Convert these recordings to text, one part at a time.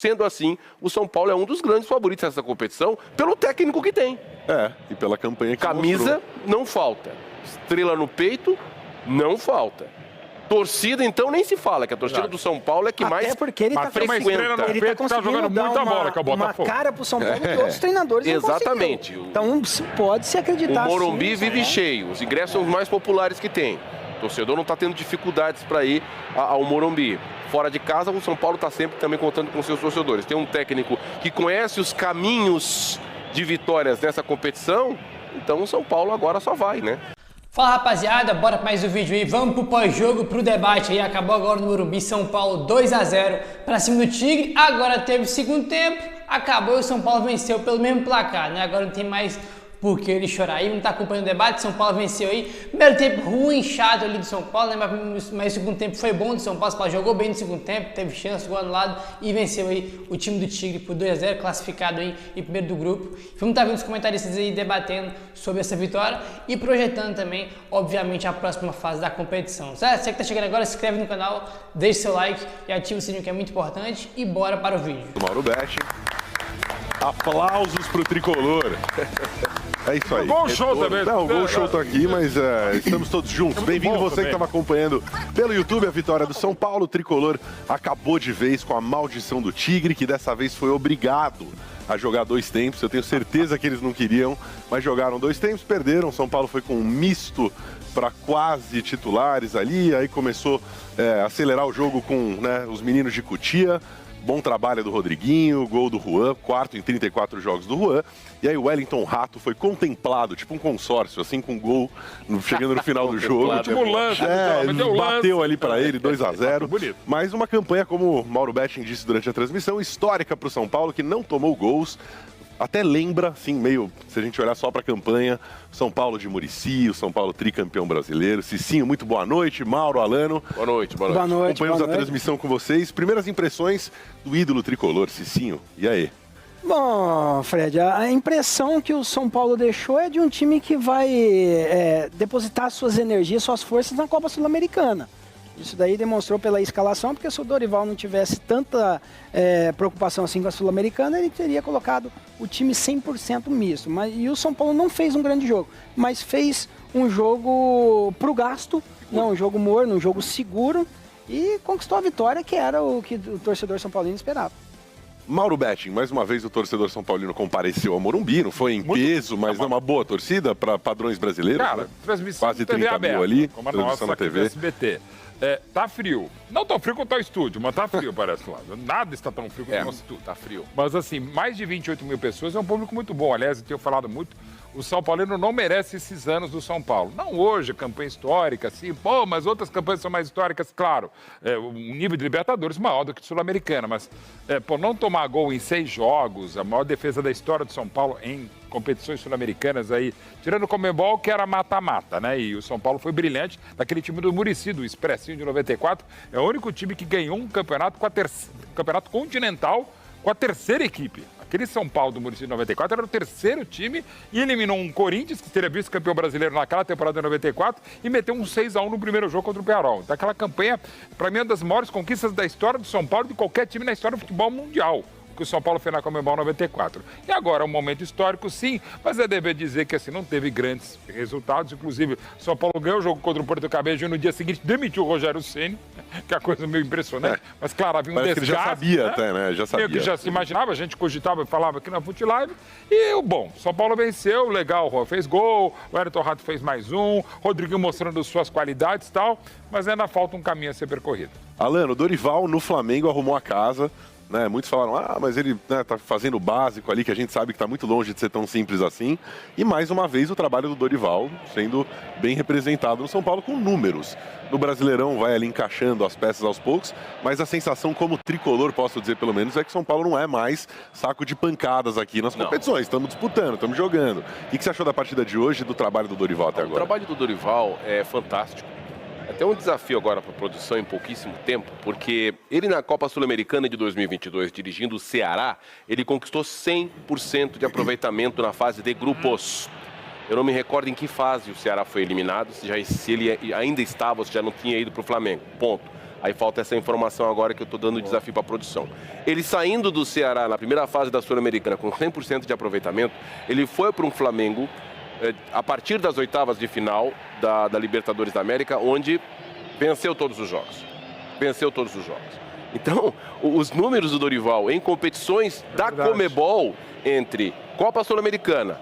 Sendo assim, o São Paulo é um dos grandes favoritos dessa competição pelo técnico que tem. E pela campanha que Camisa mostrou. não falta. Estrela no peito não falta. Torcida, então, nem se fala, que a torcida do São Paulo é que Até mais porque ele tá frequenta. Ele tá conseguindo jogando dar muita bola com a uma Botafogo. cara pro São Paulo que outros treinadores não Exatamente. conseguiram. Então, pode se acreditar. O Morumbi vive cheio. Os ingressos são os mais populares que tem. O torcedor não está tendo dificuldades para ir ao Morumbi. Fora de casa, o São Paulo está sempre também contando com seus torcedores. Tem um técnico que conhece os caminhos de vitórias nessa competição, então o São Paulo agora só vai, né? Fala, rapaziada, bora para mais um vídeo aí, vamos pro pós-jogo, pro debate aí, acabou agora no Morumbi, São Paulo 2-0 para cima do Tigre, agora teve o segundo tempo, acabou e o São Paulo venceu pelo mesmo placar, né, agora não tem mais por que ele chorar aí, não tá acompanhando o debate, São Paulo venceu aí, primeiro tempo ruim, chato ali do São Paulo, né, mas o segundo tempo foi bom do São Paulo, o São Paulo jogou bem no segundo tempo, teve chance, gol anulado e venceu aí o time do Tigre por 2-0, classificado aí em primeiro do grupo. Vamos estar vendo os comentaristas aí debatendo sobre essa vitória e projetando também, obviamente, a próxima fase da competição, certo? Você que tá chegando agora, se inscreve no canal, deixe seu like e ative o sininho que é muito importante e bora para o vídeo. Mauro Betting. Aplausos pro tricolor. É isso aí. Gol show também. Não, o Gol Show tá aqui, mas estamos todos juntos. Bem-vindo você que estava acompanhando pelo YouTube a vitória do São Paulo. O tricolor acabou de vez com a maldição do Tigre, que dessa vez foi obrigado a jogar 2 tempos. Eu tenho certeza que eles não queriam, mas jogaram 2 tempos, perderam. São Paulo foi com um misto para quase titulares ali, aí começou a acelerar o jogo com os meninos de Cotia. Bom trabalho do Rodriguinho, gol do Juan, 4 em 34 jogos do Juan. E aí o Wellington Rato foi contemplado, tipo um consórcio, assim, com gol, chegando no final do jogo. Último lance. Bateu ali para ele, 2-0. Bonito. Mais uma campanha, como o Mauro Betting disse durante a transmissão, histórica para o São Paulo, que não tomou gols. Até lembra, assim, meio, se a gente olhar só para a campanha, São Paulo de Muricy, o São Paulo tricampeão brasileiro. Cicinho, muito boa noite. Mauro, Alano. Boa noite, boa noite. Boa noite. Acompanhamos a transmissão com vocês. Primeiras impressões do ídolo tricolor, Cicinho. E aí? Bom, Fred, a impressão que o São Paulo deixou é de um time que vai depositar suas energias, suas forças na Copa Sul-Americana. Isso daí demonstrou pela escalação, porque se o Dorival não tivesse tanta preocupação assim com a Sul-Americana, ele teria colocado o time 100% misto. E o São Paulo não fez um grande jogo, mas fez um jogo pro gasto, não, um jogo morno, um jogo seguro, e conquistou a vitória, que era o que o torcedor são paulino esperava. Mauro Betting, mais uma vez o torcedor são paulino compareceu ao Morumbi, não foi em peso, mas numa boa torcida para padrões brasileiros. Cara, transmissão quase TV 30 aberta, mil ali, como a transmissão nossa na aqui TV. do SBT. Tá frio. Não tão frio quanto o estúdio, mas tá frio, parece lá. Nada está tão frio quanto o nosso estúdio. Tá frio. Mas assim, mais de 28 mil pessoas é um público muito bom. Aliás, eu tenho falado muito, o São Paulino não merece esses anos do São Paulo. Não hoje, campanha histórica, assim, mas outras campanhas são mais históricas, claro. Um nível de Libertadores maior do que Sul-Americana, mas não tomar gol em 6 jogos, a maior defesa da história do São Paulo em competições sul-americanas aí, tirando o Conmebol, que era mata-mata, né? E o São Paulo foi brilhante, daquele time do Muricy, do Expressinho de 94, é o único time que ganhou um campeonato campeonato continental com a terceira equipe. Aquele São Paulo do Muricy de 94 era o terceiro time e eliminou um Corinthians, que teria vice-campeão brasileiro naquela temporada de 94, e meteu um 6-1 no primeiro jogo contra o Pearol. Então aquela campanha, para mim, é uma das maiores conquistas da história do São Paulo e de qualquer time na história do futebol mundial, que o São Paulo fez na Conmebol 94. E agora é um momento histórico, sim, mas é dever dizer que assim, não teve grandes resultados. Inclusive, o São Paulo ganhou o jogo contra o Porto Cabedelo e no dia seguinte demitiu o Rogério Ceni, que é uma coisa meio impressionante. Mas, claro, havia um Parece desgaste. Que ele já sabia até, né? Já sabia. Meio que já se imaginava, a gente cogitava e falava aqui na Fute Live. E o bom, São Paulo venceu, legal, o Juan fez gol, o Wellington Rato fez mais um, Rodriguinho mostrando suas qualidades e tal, mas ainda falta um caminho a ser percorrido. Alano, Dorival no Flamengo arrumou a casa. Muitos falaram, mas ele tá fazendo o básico ali, que a gente sabe que está muito longe de ser tão simples assim. E mais uma vez o trabalho do Dorival sendo bem representado no São Paulo com números. No Brasileirão vai ali encaixando as peças aos poucos, mas a sensação como tricolor, posso dizer pelo menos, é que São Paulo não é mais saco de pancadas aqui nas competições. Estamos disputando, estamos jogando. O que você achou da partida de hoje e do trabalho do Dorival até agora? O trabalho do Dorival é fantástico. Até um desafio agora para a produção em pouquíssimo tempo, porque ele na Copa Sul-Americana de 2022, dirigindo o Ceará, ele conquistou 100% de aproveitamento na fase de grupos. Eu não me recordo em que fase o Ceará foi eliminado, se ele ainda estava ou se já não tinha ido para o Flamengo. Ponto. Aí falta essa informação agora que eu estou dando o desafio para a produção. Ele saindo do Ceará na primeira fase da Sul-Americana com 100% de aproveitamento, ele foi para um Flamengo a partir das oitavas de final da Libertadores da América, onde venceu todos os jogos. Venceu todos os jogos. Então, os números do Dorival em competições da Comebol entre Copa Sul-Americana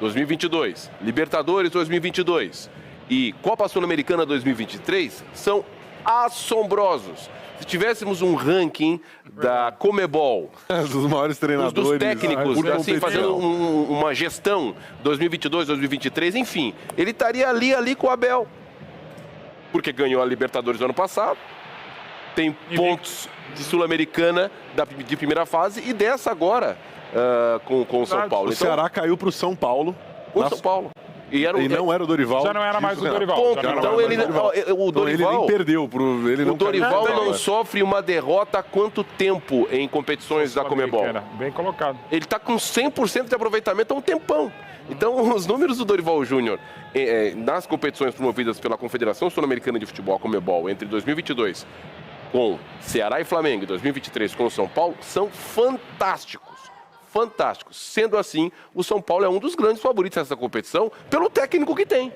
2022, Libertadores 2022 e Copa Sul-Americana 2023 são assombrosos. Se tivéssemos um ranking da Comebol, dos maiores treinadores, dos técnicos, por assim, fazendo uma gestão 2022, 2023, enfim, ele estaria ali com o Abel. Porque ganhou a Libertadores no ano passado, tem pontos de Sul-Americana de primeira fase e dessa agora com o São Paulo. O Ceará caiu para o São Paulo. Com o São Paulo. E não era o Dorival. Já não era mais o Dorival. Ponto. Então ele nem perdeu. O Dorival não sofre uma derrota há quanto tempo em competições da Comebol? Bem colocado. Ele está com 100% de aproveitamento há um tempão. Então, os números do Dorival Júnior nas competições promovidas pela Confederação Sul-Americana de Futebol, a Comebol, entre 2022 com Ceará e Flamengo e 2023 com o São Paulo, são fantásticos. Fantásticos. Sendo assim, o São Paulo é um dos grandes favoritos nessa competição, pelo técnico que tem.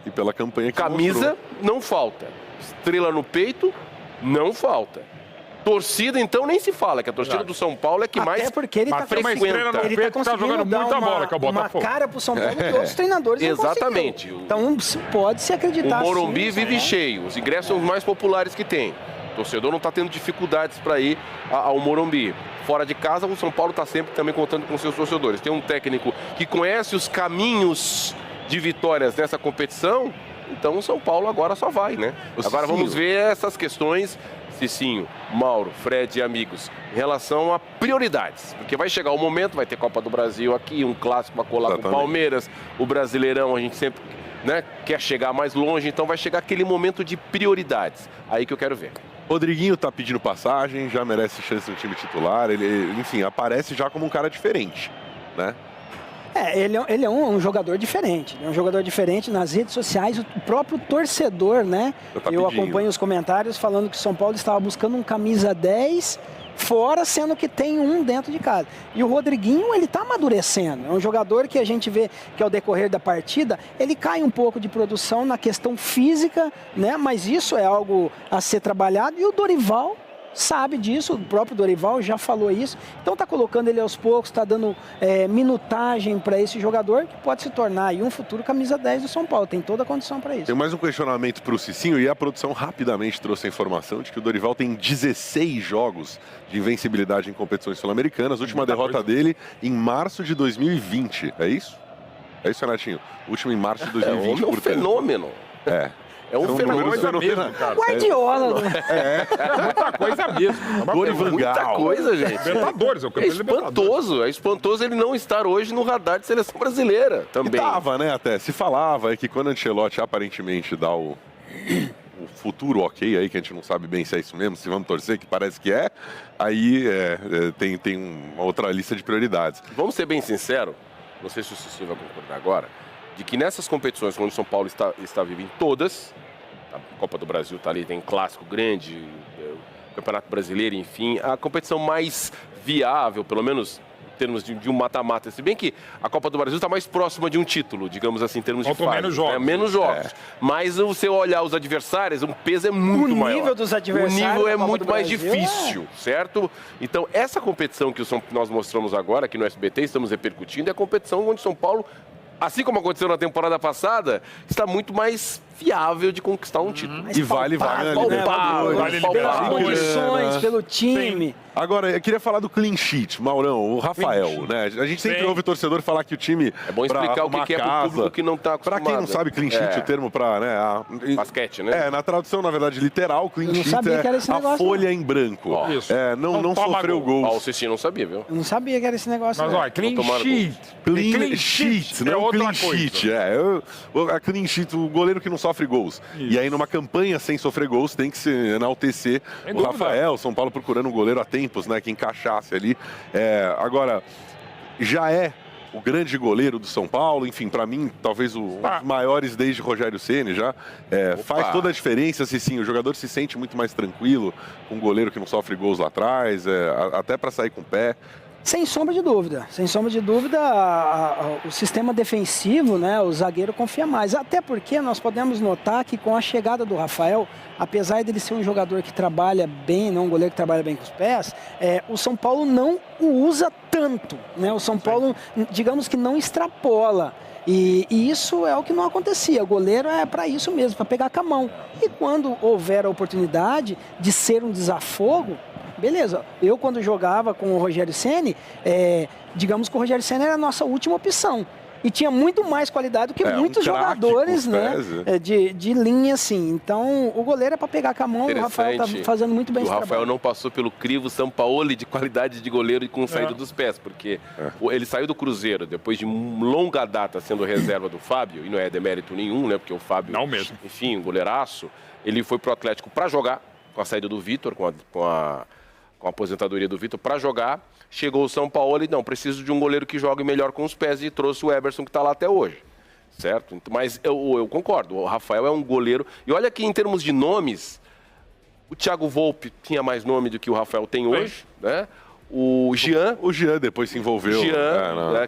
E pela campanha que Camisa não falta. Estrela no peito não falta. Torcida, então, nem se fala, que a torcida do São Paulo é que mais porque ele está jogando muita bola, que é o Botafogo. Uma cara pro São Paulo que outros treinadores Exatamente. Não conseguiram. Então, pode-se acreditar. O Morumbi vive cheio. Os ingressos são os mais populares que tem. O torcedor não está tendo dificuldades para ir ao Morumbi. Fora de casa, o São Paulo está sempre também contando com seus torcedores. Tem um técnico que conhece os caminhos de vitórias nessa competição, então o São Paulo agora só vai, né? Agora vamos ver essas questões, Cicinho, Mauro, Fred e amigos, em relação a prioridades. Porque vai chegar o momento, vai ter Copa do Brasil aqui, um clássico para colar com o Palmeiras, o Brasileirão, a gente sempre quer chegar mais longe, então vai chegar aquele momento de prioridades. Aí que eu quero ver. Rodriguinho tá pedindo passagem, já merece chance no time titular, ele, enfim, aparece já como um cara diferente, né? Ele é um jogador diferente. É um jogador diferente nas redes sociais, o próprio torcedor, né? Eu acompanho os comentários falando que o São Paulo estava buscando um camisa 10 fora, sendo que tem um dentro de casa. E o Rodriguinho, ele está amadurecendo. É um jogador que a gente vê que ao decorrer da partida, ele cai um pouco de produção na questão física, né? Mas isso é algo a ser trabalhado. E o Dorival sabe disso, o próprio Dorival já falou isso. Então está colocando ele aos poucos, está dando minutagem para esse jogador que pode se tornar aí um futuro camisa 10 do São Paulo. Tem toda a condição para isso. Tem mais um questionamento para o Cicinho, e a produção rapidamente trouxe a informação de que o Dorival tem 16 jogos de invencibilidade em competições sul-americanas. A última derrota dele em março de 2020. É isso? É isso, Renatinho? Último em março de 2020. É um fenômeno. É um fenômeno mesmo, cara. Guardiola. Muita coisa mesmo. Muita coisa, gente. Libertadores, é espantoso ele não estar hoje no radar de seleção brasileira também. E tava, né, até. Se falava que quando Ancelotti aparentemente dá o futuro ok aí, que a gente não sabe bem se é isso mesmo, se vamos torcer, que parece que aí tem uma outra lista de prioridades. Vamos ser bem sinceros, não sei se o Cícero vai concordar agora, de que nessas competições onde o São Paulo está vivo em todas, a Copa do Brasil está ali, tem clássico grande, Campeonato Brasileiro, enfim, a competição mais viável, pelo menos em termos de um mata-mata, se bem que a Copa do Brasil está mais próxima de um título, digamos assim, em termos de fase. Menos jogos. Mas se você olhar os adversários, o peso é muito maior. O nível dos adversários. O nível é muito mais difícil, certo? Então, essa competição que nós mostramos agora, aqui no SBT, estamos repercutindo, é a competição onde o São Paulo, assim como aconteceu na temporada passada, está muito mais viável de conquistar um título. E vale na Libertadores. Pelas condições, pelo time. Sim. Agora, eu queria falar do clean sheet, Maurão, o Rafael, né? A gente sempre ouve o torcedor falar que o time... É bom explicar o que é pro público que não está acostumado. Pra quem não sabe, clean sheet, o termo pra... basquete, né? Na tradução, na verdade, literal, clean sheet é a folha em branco. Isso. Não sofreu gols. O Cicinho não sabia, viu? Eu não sabia que era esse negócio. Mas olha, clean sheet. Clean sheet, não clean sheet. A clean sheet, o goleiro que não sofre gols. Isso. E aí, numa campanha sem sofrer gols, tem que se enaltecer o Rafael. São Paulo procurando um goleiro há tempos, né? Que encaixasse ali. Agora, já é o grande goleiro do São Paulo, enfim, para mim, talvez um dos maiores desde Rogério Ceni já. Faz toda a diferença, sim, o jogador se sente muito mais tranquilo com um goleiro que não sofre gols lá atrás, até para sair com o pé. Sem sombra de dúvida, o sistema defensivo, né, o zagueiro confia mais. Até porque nós podemos notar que com a chegada do Rafael, apesar dele ser um jogador que trabalha bem, não um goleiro que trabalha bem com os pés, o São Paulo não o usa tanto, né? O São Paulo, digamos que não extrapola. E isso é o que não acontecia. O goleiro é para isso mesmo, para pegar com a mão. E quando houver a oportunidade de ser um desafogo, beleza, eu quando jogava com o Rogério Ceni, digamos que o Rogério Ceni era a nossa última opção. E tinha muito mais qualidade do que muitos jogadores, né, de linha, assim. Então, o goleiro é para pegar com a mão, o Rafael tá fazendo muito bem esse trabalho. O Rafael não passou pelo crivo Sampaoli de qualidade de goleiro e com saída dos pés, porque ele saiu do Cruzeiro depois de longa data sendo reserva do Fábio, e não é demérito nenhum, né, porque o Fábio, não mesmo. Enfim, um goleiraço, ele foi pro Atlético para jogar, com a saída do Vitor, com a aposentadoria do Vitor, para jogar. Chegou o São Paulo e não, preciso de um goleiro que jogue melhor com os pés e trouxe o Eberson que está lá até hoje, certo? Mas eu concordo, o Rafael é um goleiro. E olha que em termos de nomes, o Thiago Volpe tinha mais nome do que o Rafael tem hoje, né? O Jean depois se envolveu.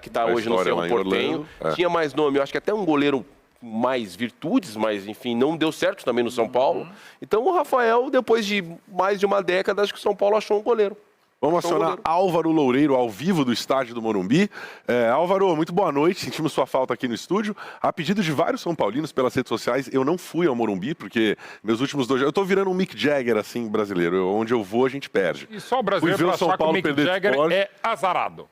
Que está hoje no Cerro Porteño, tinha mais nome, eu acho que até um goleiro mais virtudes, mas enfim, não deu certo também no São Paulo. Então o Rafael, depois de mais de uma década, acho que o São Paulo achou um goleiro. Vamos acionar Álvaro Loureiro ao vivo do estádio do Morumbi. Álvaro, muito boa noite, sentimos sua falta aqui no estúdio. A pedido de vários São Paulinos pelas redes sociais, eu não fui ao Morumbi, porque meus últimos 2 jogos... Eu tô virando um Mick Jagger, assim, brasileiro. Onde eu vou, a gente perde. E só o brasileiro pra achar que o Mick Jagger é azarado.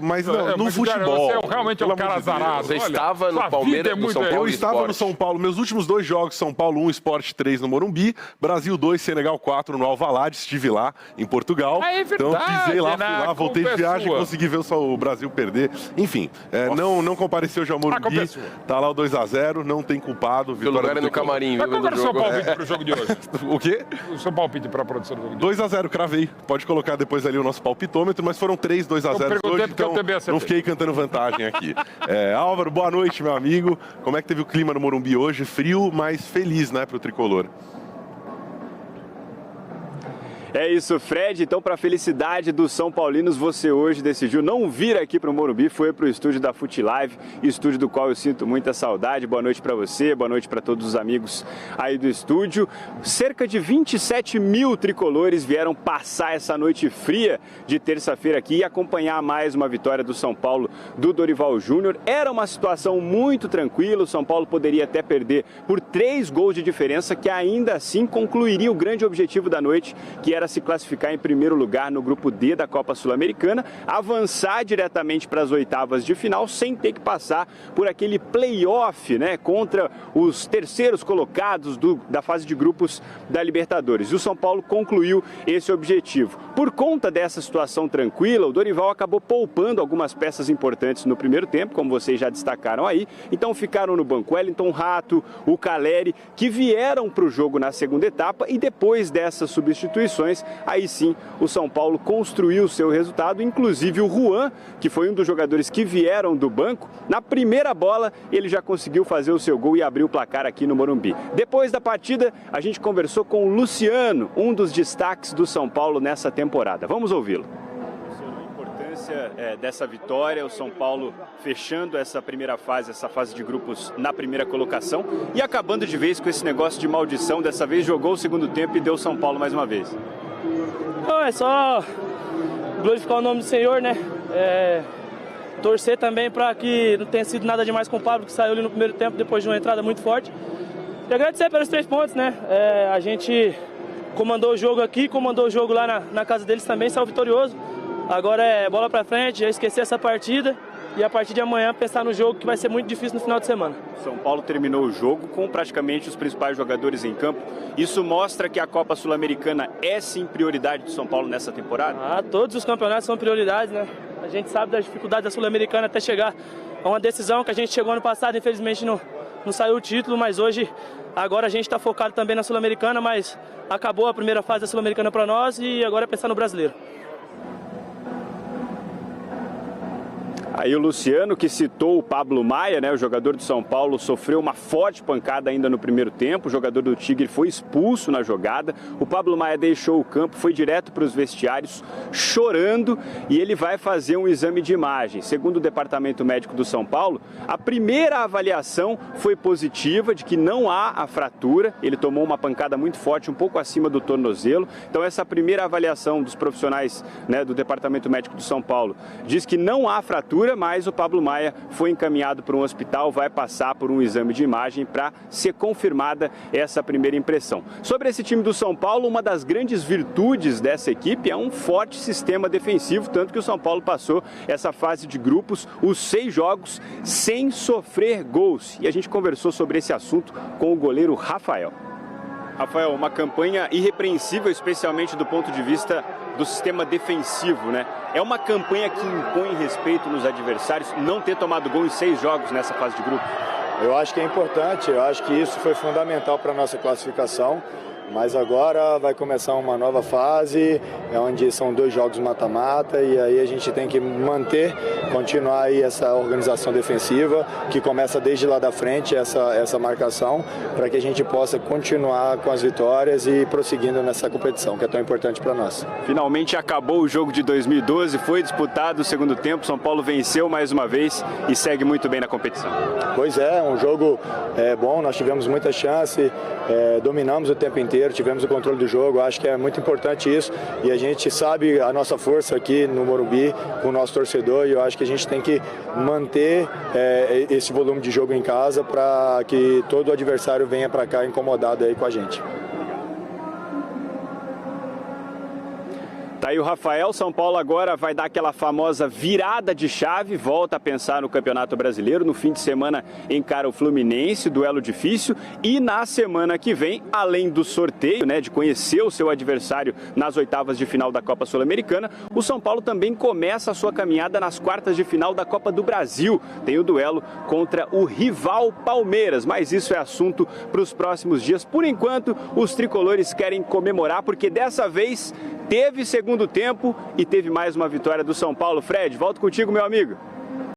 Mas no futebol. Você realmente é um cara azarado. Você estava no Palmeiras, no São Paulo Eu estava no São Paulo. Meus últimos 2 jogos, São Paulo 1, Sport 3 no Morumbi, Brasil 2, Senegal 4 no Alvalade. Estive lá, em Portugal. É verdade, então pisei lá, fui lá, voltei de viagem, consegui ver o Brasil perder. Enfim, não compareceu já ao Morumbi. Tá lá o 2-0, não tem culpado. O lugar é no camarim. Mas qual era o seu palpite pro jogo de hoje? O quê? O seu palpite para a produção do jogo de hoje? 2-0, cravei. Pode colocar depois ali o nosso palpitômetro, mas foram 3 2-0 hoje, então não fiquei cantando vantagem aqui. Álvaro, boa noite, meu amigo. Como é que teve o clima no Morumbi hoje? Frio, mas feliz, né, pro tricolor. É isso, Fred. Então, para a felicidade dos São Paulinos, você hoje decidiu não vir aqui para o Morumbi, foi para o estúdio da Fute Live, estúdio do qual eu sinto muita saudade. Boa noite para você, boa noite para todos os amigos aí do estúdio. Cerca de 27 mil tricolores vieram passar essa noite fria de terça-feira aqui e acompanhar mais uma vitória do São Paulo, do Dorival Júnior. Era uma situação muito tranquila, o São Paulo poderia até perder por 3 gols de diferença, que ainda assim concluiria o grande objetivo da noite, que era se classificar em primeiro lugar no grupo D da Copa Sul-Americana, avançar diretamente para as oitavas de final sem ter que passar por aquele play-off, né, contra os terceiros colocados da fase de grupos da Libertadores. E o São Paulo concluiu esse objetivo. Por conta dessa situação tranquila, o Dorival acabou poupando algumas peças importantes no primeiro tempo, como vocês já destacaram aí. Então ficaram no banco o Wellington Rato, o Caleri, que vieram para o jogo na segunda etapa, e depois dessas substituições, aí sim o São Paulo construiu o seu resultado, inclusive o Juan, que foi um dos jogadores que vieram do banco, na primeira bola ele já conseguiu fazer o seu gol e abrir o placar aqui no Morumbi. Depois da partida, a gente conversou com o Luciano, um dos destaques do São Paulo nessa temporada. Vamos ouvi-lo. Dessa vitória, o São Paulo fechando essa primeira fase, essa fase de grupos na primeira colocação e acabando de vez com esse negócio de maldição. Dessa vez jogou o segundo tempo e deu São Paulo mais uma vez. Não, é só glorificar o nome do Senhor, né? Torcer também para que não tenha sido nada demais com o Pablo, que saiu ali no primeiro tempo depois de uma entrada muito forte. E agradecer pelos 3 pontos, né? A gente comandou o jogo aqui, comandou o jogo lá na casa deles também, saiu vitorioso. Agora é bola pra frente, já esquecer essa partida e a partir de amanhã pensar no jogo, que vai ser muito difícil no final de semana. São Paulo terminou o jogo com praticamente os principais jogadores em campo. Isso mostra que a Copa Sul-Americana é sim prioridade do São Paulo nessa temporada? Todos os campeonatos são prioridades, né? A gente sabe das dificuldades da Sul-Americana até chegar a uma decisão que a gente chegou ano passado, infelizmente não saiu o título, mas hoje, agora a gente está focado também na Sul-Americana, mas acabou a primeira fase da Sul-Americana para nós e agora é pensar no brasileiro. Aí o Luciano, que citou o Pablo Maia, né, o jogador do São Paulo, sofreu uma forte pancada ainda no primeiro tempo. O jogador do Tigre foi expulso na jogada. O Pablo Maia deixou o campo, foi direto para os vestiários, chorando, e ele vai fazer um exame de imagem. Segundo o Departamento Médico do São Paulo, a primeira avaliação foi positiva, de que não há a fratura. Ele tomou uma pancada muito forte, um pouco acima do tornozelo. Então essa primeira avaliação dos profissionais, né, do Departamento Médico do São Paulo diz que não há fratura, mas o Pablo Maia foi encaminhado para um hospital, vai passar por um exame de imagem para ser confirmada essa primeira impressão. Sobre esse time do São Paulo, uma das grandes virtudes dessa equipe é um forte sistema defensivo, tanto que o São Paulo passou essa fase de grupos, os 6 jogos, sem sofrer gols. E a gente conversou sobre esse assunto com o goleiro Rafael. Rafael, uma campanha irrepreensível, especialmente do ponto de vista do sistema defensivo, né? É uma campanha que impõe respeito nos adversários, não ter tomado gol em 6 jogos nessa fase de grupo. Eu acho que é importante, eu acho que isso foi fundamental para a nossa classificação. Mas agora vai começar uma nova fase, onde são 2 jogos mata-mata, e aí a gente tem que continuar aí essa organização defensiva, que começa desde lá da frente, essa marcação, para que a gente possa continuar com as vitórias e prosseguindo nessa competição, que é tão importante para nós. Finalmente acabou o jogo de 2012, foi disputado o segundo tempo, São Paulo venceu mais uma vez e segue muito bem na competição. Pois é, um jogo bom, nós tivemos muita chance, dominamos o tempo inteiro, tivemos o controle do jogo, acho que é muito importante isso, e a gente sabe a nossa força aqui no Morumbi, com o nosso torcedor, e eu acho que a gente tem que manter esse volume de jogo em casa para que todo adversário venha para cá incomodado aí com a gente. Tá aí o Rafael. São Paulo agora vai dar aquela famosa virada de chave, volta a pensar no Campeonato Brasileiro. No fim de semana encara o Fluminense, duelo difícil, e na semana que vem, além do sorteio, né, de conhecer o seu adversário nas oitavas de final da Copa Sul-Americana, o São Paulo também começa a sua caminhada nas quartas de final da Copa do Brasil. Tem o duelo contra o rival Palmeiras, mas isso é assunto para os próximos dias. Por enquanto, os tricolores querem comemorar, porque dessa vez teve segundo tempo e teve mais uma vitória do São Paulo. Fred, volto contigo, meu amigo.